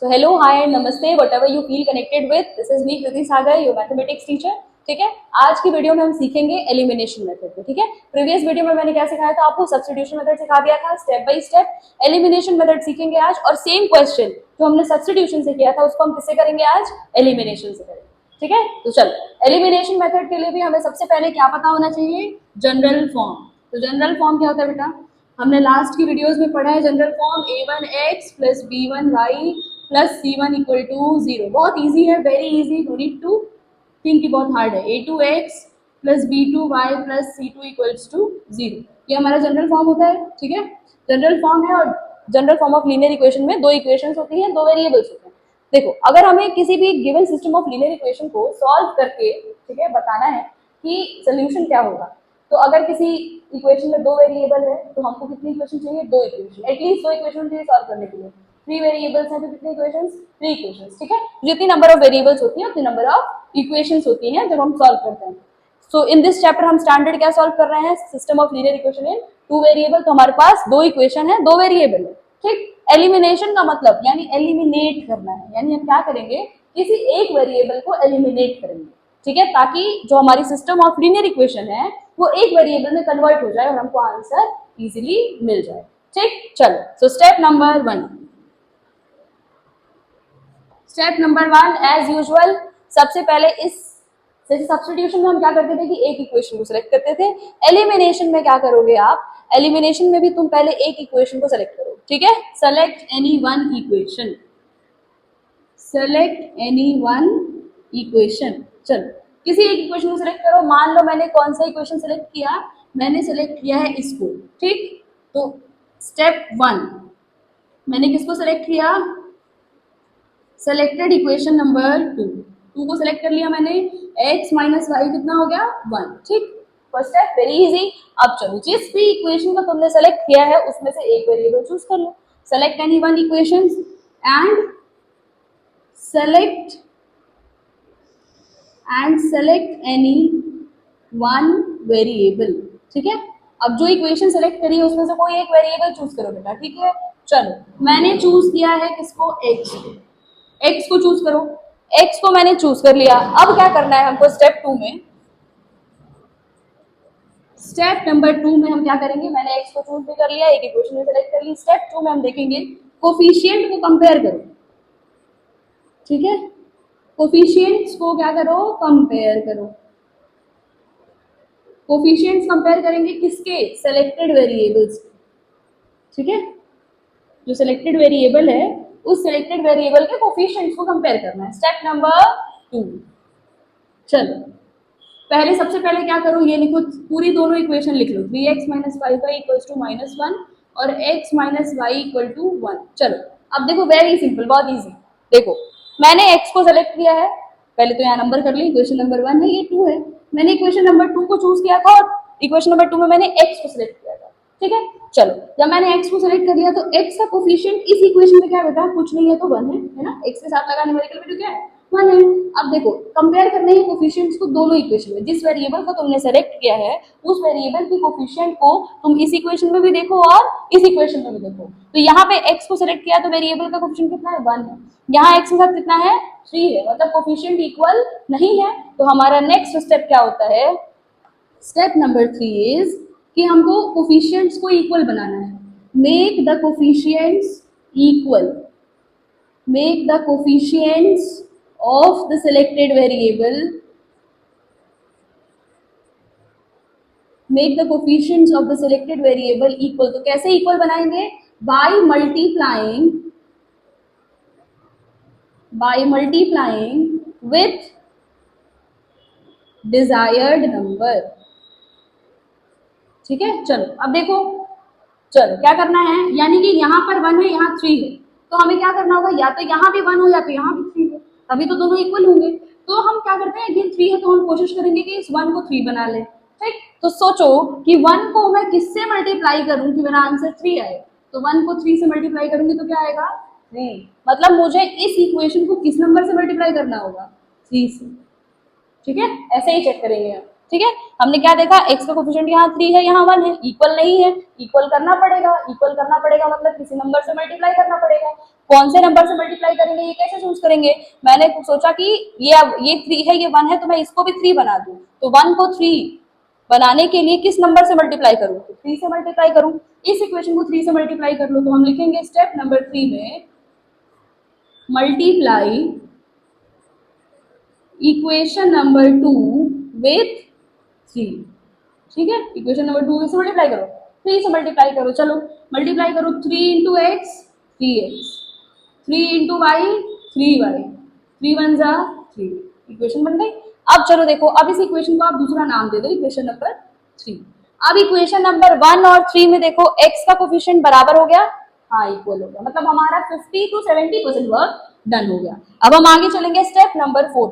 So hello, hi, namaste, whatever you feel connected with. This is me, Kriti Sagar, your mathematics teacher. ठीक है, आज की video में हम सीखेंगे एलिमिनेशन मेथड पे। ठीक है, प्रीवियस वीडियो में मैंने क्या सिखाया था आपको, सब्स्टिट्यूशन मेथड सिखा दिया था step by step. Elimination method सीखेंगे आज, और सेम क्वेश्चन जो हमने सब्स्टिट्यूशन से किया था उसको हम किससे करेंगे आज, एलिमिनेशन से करेंगे। ठीक है, तो चलो एलिमिनेशन मेथड के लिए भी हमें सबसे पहले क्या पता होना चाहिए, जनरल फॉर्म। तो जनरल फॉर्म क्या होता है बेटा, हमने लास्ट की वीडियोस में पढ़ा है general form a1x plus b1y plus c1 equal to 0। बहुत इजी है, very easy, no need to think की बहुत हार्ड है। a2x plus b2y plus c2 equals to 0, ये हमारा जनरल फॉर्म होता है। ठीक है, जनरल फॉर्म है, और general form of linear equation में दो इक्वेशंस होती हैं, दो वेरिएबल्स होते हैं। देखो, अगर हमें किसी भी given system of linear equation को सॉल्व करके, ठीक है, बताना है कि सोल्यूशन क्या होगा, तो अगर किसी इक्वेशन में दो वेरिएबल है तो हमको कितनी इक्वेशन चाहिए, दो इक्वेशन, एटलीस्ट दो इक्वेशन चाहिए सॉल्व करने के लिए। थ्री वेरिएबल्स हैं तो कितनी इक्वेशंस, थ्री इक्वेशंस। ठीक है, जितनी नंबर ऑफ वेरिएबल्स होती हैं उतनी नंबर ऑफ इक्वेशंस होती हैं जब हम सॉल्व करते हैं। सो इन दिस चैप्टर हम स्टैंडर्ड क्या सॉल्व कर रहे हैं, system of linear equation in two variable. तो हमारे पास दो इक्वेशन है, दो वेरिएबल है। ठीक, एलिमिनेशन का मतलब यानी एलिमिनेट करना है, यानी हम क्या करेंगे, किसी एक वेरिएबल को एलिमिनेट करेंगे। ठीक है, ताकि जो हमारी सिस्टम ऑफ लीनियर इक्वेशन है वो एक वेरिएबल में कन्वर्ट हो जाए और हमको आंसर इजीली मिल जाए। ठीक, चलो, so step number 1। Step number 1 as usual, सबसे पहले इस जैसे सब्स्टिट्यूशन में हम क्या करते थे कि एक इक्वेशन को सिलेक्ट करते थे। एलिमिनेशन में क्या करोगे आप, एलिमिनेशन में भी तुम पहले एक इक्वेशन को सिलेक्ट करो। ठीक है, select any one equation, select any one equation. चलो, किसी एक इक्वेशन को सिलेक्ट करो। मान लो मैंने कौन सा इक्वेशन सिलेक्ट किया, मैंने सिलेक्ट किया है इसको। ठीक, तो स्टेप 1 मैंने किसको सिलेक्ट किया, सेलेक्टेड इक्वेशन नंबर 2 को सिलेक्ट कर लिया मैंने। x माइनस वाई कितना हो गया, 1। ठीक, फर्स्ट स्टेप वेरी इजी। अब चलो, जिस भी इक्वेशन को तुमने सेलेक्ट किया है उसमें से एक वेरिएबल चूज कर लो। Select any one equation and select any one variable. ठीक है, अब जो इक्वेशन सेलेक्ट करी है उसमें से कोई एक वेरिएबल चूज करो बेटा। ठीक है, चलो, मैंने चूज किया है किसको, x को चूज करो। x को मैंने चूज कर लिया। अब क्या करना है हमको, स्टेप 2 में, स्टेप नंबर 2 में हम क्या करेंगे, मैंने x को चूज भी कर लिया, एक इक्वेशन भी सेलेक्ट कर ली। स्टेप 2 में हम देखेंगे कोफिशिएंट को कंपेयर करो। ठीक है, कोफिशिएंट्स को क्या करो, कंपेयर करो। कोफिशिएंट्स कंपेयर करेंगे किसके, सेलेक्टेड वेरिएबल्स। ठीक है, जो सिलेक्टेड वेरिएबल है उस सिलेक्टेड वेरिएबल के कोफिशिएंट्स को कंपेयर करना है। Step number 2। चलो, पहले सबसे पहले क्या करो, ये लिखो, पूरी दोनों इक्वेशन लिख लो। 3x minus 5y equals to -1 और x minus y equal to 1। चलो, अब देखो, वेरी सिंपल, बहुत इजी। देखो, मैंने x को सेलेक्ट किया है, पहले तो यहाँ नंबर कर ली, इक्वेशन नंबर 1 है, ये 2 है। मैंने इक्वेशन नंबर 2 को चूज किया था और इक्वेशन नंबर 2 में मैंने x को सिलेक्ट किया था। ठीक है, चलो, जब मैंने x को सिलेक्ट कर लिया तो x का कोफिशिएंट इस इक्वेशन में क्या है बेटा, कुछ नहीं है तो 1 है ना, x के साथ लगा न्यूमेरिकल वैल्यू क्या है, 1 है। अब देखो, कंपेयर करने हैं कोफिशिएंट्स को दोनों इक्वेशन में। जिस वेरिएबल को तुमने सेलेक्ट किया है उस वेरिएबल के कोफिशिएंट को तुम इस इक्वेशन में भी देखो और इस इक्वेशन में भी देखो। तो यहाँ पे x को सिलेक्ट किया तो वेरिएबल का कोफिशिएंट कितना है, 1 है। यहाँ x के साथ कितना है, 3 है, मतलब कोफिशिएंट इक्वल नहीं है। तो हमारा नेक्स्ट स्टेप क्या होता है, स्टेप नंबर 3 इज कि हमको कोफिशिएंट्स को इक्वल बनाना है। Make the coefficients equal, make the coefficients of the selected variable, make the coefficients of the selected variable equal। तो कैसे इक्वल बनाएंगे, by multiplying with desired number। ठीक है, चलो, अब देखो, चलो क्या करना है, यानी कि यहाँ पर 1 है, यहाँ 3 है, तो हमें क्या करना होगा, या तो यहाँ भी 1 हो या तो यहाँ भी 3 हो, तभी तो दोनों इक्वल होंगे। तो हम क्या करते हैं, अगेन 3 है तो हम कोशिश करेंगे कि इस 1 को 3 बना ले। ठीक, तो सोचो कि 1 को मैं किससे मल्टीप्लाई करूं कि मेरा आंसर 3 आए। तो 1 को 3 से मल्टीप्लाई करूंगी तो क्या आएगा, 3। मतलब मुझे इस इक्वेशन को किस नंबर से मल्टीप्लाई करना होगा, 3 से। ठीक है, ऐसे ही चेक करेंगे हम। ठीक है, हमने क्या देखा, x का कोफिशिएंट यहाँ 3 है, यहाँ 1 है, इक्वल नहीं है, इक्वल करना पड़ेगा, इक्वल करना पड़ेगा मतलब किसी नंबर से मल्टीप्लाई करना पड़ेगा। कौन से नंबर से मल्टीप्लाई करेंगे, ये कैसे चूज करेंगे, मैंने सोचा कि ये 3 है, ये 1 है, तो मैं इसको भी 3 बना दूं, तो 1 को 3 बनाने के लिए किस नंबर से मल्टीप्लाई करूं, तो 3 से मल्टीप्लाई करूं। इस इक्वेशन को 3 से मल्टीप्लाई कर लो, तो हम लिखेंगे स्टेप नंबर 3 में मल्टीप्लाई इक्वेशन नंबर 2 विथ 3। ठीक है, इक्वेशन नंबर 2 से मल्टीप्लाई करो, 3 से मल्टीप्लाई करो, चलो मल्टीप्लाई करो, 3 into x 3x, 3 into Y 3y, 3 1 जा 3, इक्वेशन बन गई। अब चलो देखो, अब इस इक्वेशन को आप दूसरा नाम दे दो, इक्वेशन नंबर 3। अब इक्वेशन नंबर 1 और 3 में देखो x का कोफिशिएंट बराबर हो गया, हाँ इक्वल हो गया, मतलब हमारा 50 to 70% वर्क डन हो गया। अब हम आगे चलेंगे step number 4।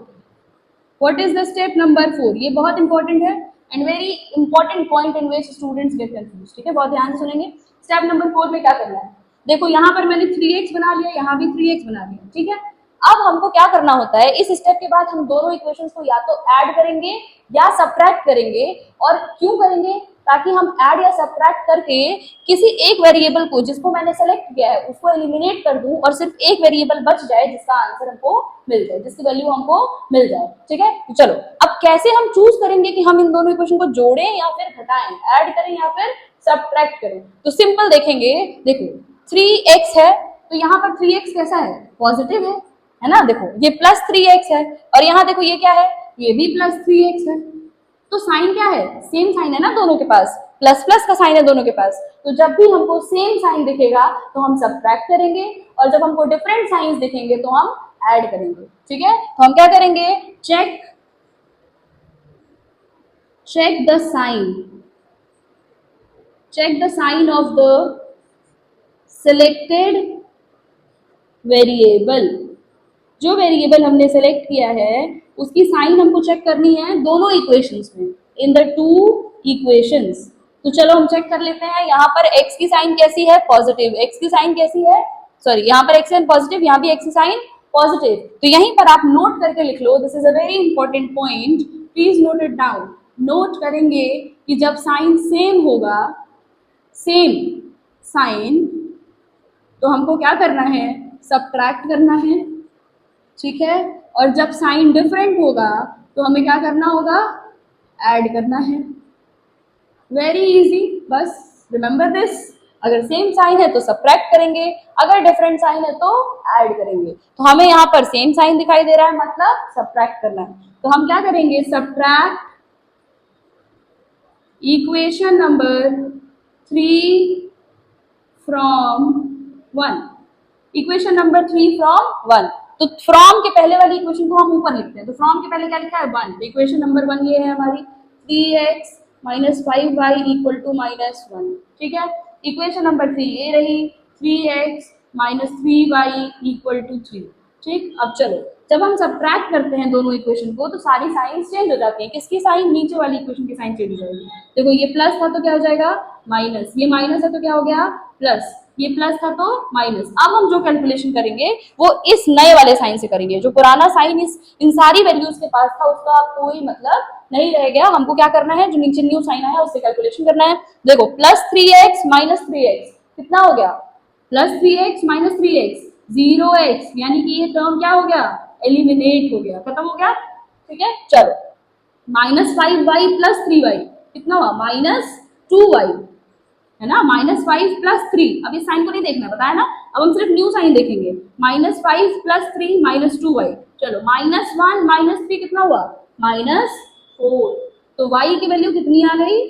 What is the step number 4, ये बहुत इंपॉर्टेंट है and very important point in which students get confuse. ठीक है, बहुत ध्यान से सुनेंगे। स्टेप नंबर 4 में क्या करना है, देखो यहाँ पर मैंने 3x बना लिया, यहाँ भी 3x बना लिया। ठीक है, अब हमको क्या करना होता है, इस स्टेप के बाद हम दोनों इक्वेशंस को या तो ऐड करेंगे या सब्ट्रैक्ट करेंगे। और क्यों करेंगे, ताकि हम ऐड या सब्ट्रैक्ट करके किसी एक वेरिएबल को जिसको मैंने सेलेक्ट किया है उसको एलिमिनेट कर दूं और सिर्फ एक वेरिएबल बच जाए जिसका आंसर हमको मिल जाए, जिसकी वैल्यू हमको मिल जाए। ठीक है, तो चलो अब कैसे हम चूज करेंगे कि हम इन दोनों इक्वेशन को जोड़ें या फिर घटाएं, ऐड करें या फिर सब्ट्रैक्ट करें। तो सिंपल देखेंगे, देखो 3x है तो यहाँ पर 3x कैसा है, पॉजिटिव है ना, देखो ये प्लस 3x है, और यहाँ देखो ये क्या है, ये भी प्लस 3x है। तो साइन क्या है, सेम साइन है ना दोनों के पास, प्लस प्लस का साइन है दोनों के पास। तो जब भी हमको सेम साइन दिखेगा तो हम सब्ट्रैक्ट करेंगे, और जब हमको डिफरेंट साइंस दिखेंगे तो हम ऐड करेंगे। ठीक है, तो हम क्या करेंगे, check the sign of the selected variable। जो वेरिएबल हमने सेलेक्ट किया है उसकी साइन हमको चेक करनी है दोनों इक्वेशंस में, इन द टू इक्वेशंस। तो चलो हम चेक कर लेते हैं, यहाँ पर x की साइन कैसी है, पॉजिटिव, x की साइन कैसी है, सॉरी यहाँ पर x साइन पॉजिटिव, यहाँ भी x की साइन पॉजिटिव। तो यहीं पर आप नोट करके लिख लो, this is a very important point, please note it down. Note करेंगे कि जब साइन सेम होगा, सेम साइन, तो हमको क्या करना है, सब्ट्रैक्ट करना है। ठीक है, और जब साइन डिफरेंट होगा तो हमें क्या करना होगा, ऐड करना है। वेरी इजी, बस रिमेंबर दिस। अगर सेम साइन है तो सब्ट्रैक्ट करेंगे, अगर डिफरेंट साइन है तो ऐड करेंगे। तो हमें यहाँ पर सेम साइन दिखाई दे रहा है, मतलब सब्ट्रैक्ट करना है। तो हम क्या करेंगे, subtract equation number 3 from 1, equation number 3 from 1। तो फ्रॉम के पहले वाली इक्वेशन को हम ऊपर लिखते हैं, तो फ्रॉम के पहले क्या लिखा है, 1। तो इक्वेशन नंबर 1 ये है हमारी, 3x minus 5y equal to minus 1। ठीक है, इक्वेशन नंबर 3 ये रही, 3x minus 3y equal to 3। ठीक, अब चलो जब हम सब्ट्रैक्ट करते हैं दोनों इक्वेशन को तो सारी साइंस चेंज हो जाती है। किसकी साइन, नीचे वाली इक्वेशन की साइन चेंज हो जाएगी। देखो ये प्लस था तो क्या हो जाएगा, माइनस, ये माइनस है तो क्या हो गया, प्लस, ये प्लस था तो माइनस। अब हम जो कैलकुलेशन करेंगे वो इस नए वाले साइन से करेंगे, जो पुराना साइन इन सारी वैल्यूज के पास था उसका कोई मतलब नहीं रह गया। हमको क्या करना है, जो नीचे न्यू साइन आया उससे कैलकुलेशन करना है। देखो प्लस 3x माइनस 3x कितना हो गया, plus 3x minus 3x 0x, यानी कि ये टर्म क्या हो गया, एलिमिनेट हो गया, खत्म हो गया। ठीक है, चलो माइनस 5y प्लस 3y कितना हुआ, माइनस 2y, है ना, माइनस 5 प्लस 3। अब इस साइन को नहीं देखना है, बताया ना, अब हम सिर्फ न्यू साइन देखेंगे, माइनस 5 प्लस 3 माइनस 2y। चलो माइनस 1 माइनस 3 कितना हुआ, माइनस 4। तो y की वैल्यू कितनी आ गई,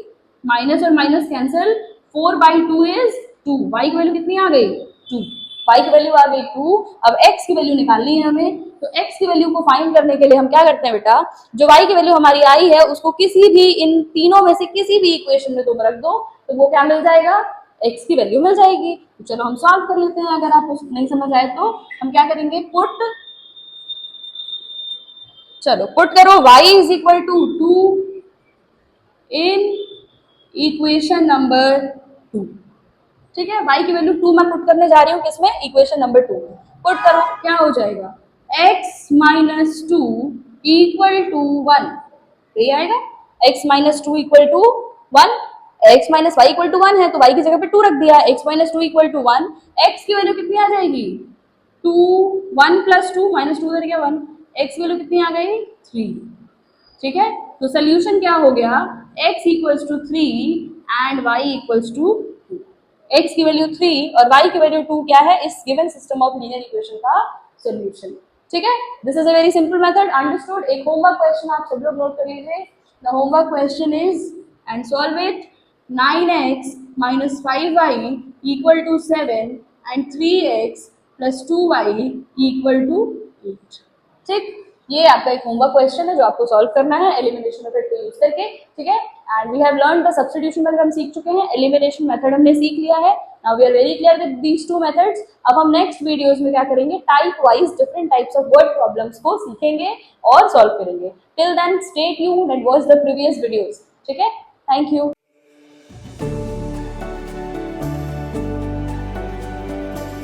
माइनस और माइनस कैंसिल, 4/2 इज 2, y की वैल्यू कितनी आ गई, 2, y की वैल्यू आ गई 2। अब x की वैल्यू निकालनी है हमें, तो x की वैल्यू को फाइंड करने के लिए हम क्या करते हैं बेटा, जो y की वैल्यू हमारी आई है उसको किसी भी इन तीनों में से किसी भी इक्वेशन में तुम रख दो तो वो क्या मिल जाएगा, x की वैल्यू मिल जाएगी। तो चलो हम सॉल्व कर लेते हैं, अगर आपको नहीं समझ आए तो हम क्या करेंगे, पुट, चलो पुट करो y is equal to 2 in equation number 2। ठीक है, y की वैल्यू 2 मैं पुट करने जा रही हूँ, किसमें, इक्वेशन नंबर 2 में। पुट करो, क्या हो जाएगा, x माइनस 2 इक्वल टू 1, ये आएगा। x minus two equal to 1, x minus y equal to 1 है तो y की जगह पे 2 रख दिया, x minus two equal to 1, x की वैल्यू कितनी आ जाएगी 2, 1 प्लस 2 माइनस 2 उधर गया 1, x की वैल्यू कितनी आ गई 3। ठीक है, तो सोल्यूशन क्या हो गया x equals to 3 and y equals to 2। x की वैल्यू 3 और y की वैल्यू 2 क्या है इस given system of linear equation का सोल्यूशन। ठीक है, this is a very simple method, understood. एक होमवर्क क्वेश्चन आप सब लोग नोट कर लीजिए। The homework question is and solve it 9x minus 5y equal to 7 and 3x plus 2y equal to 8। ठीक, ये आपका एक होमवर्क क्वेश्चन है जो आपको सॉल्व करना है एलिमिनेशन मेथड को यूज करके। ठीक है, and we have learn the substitution method हम सीख चुके हैं, एलिमिनेशन मेथड हमने सीख लिया है। Now we are very clear with these two methods. अब हम नेक्स्ट वीडियोस में क्या करेंगे, type wise different types of word problems को सीखेंगे और सॉल्व करेंगे। Till then stay tuned and watch the previous videos. ठीक है, थैंक यू।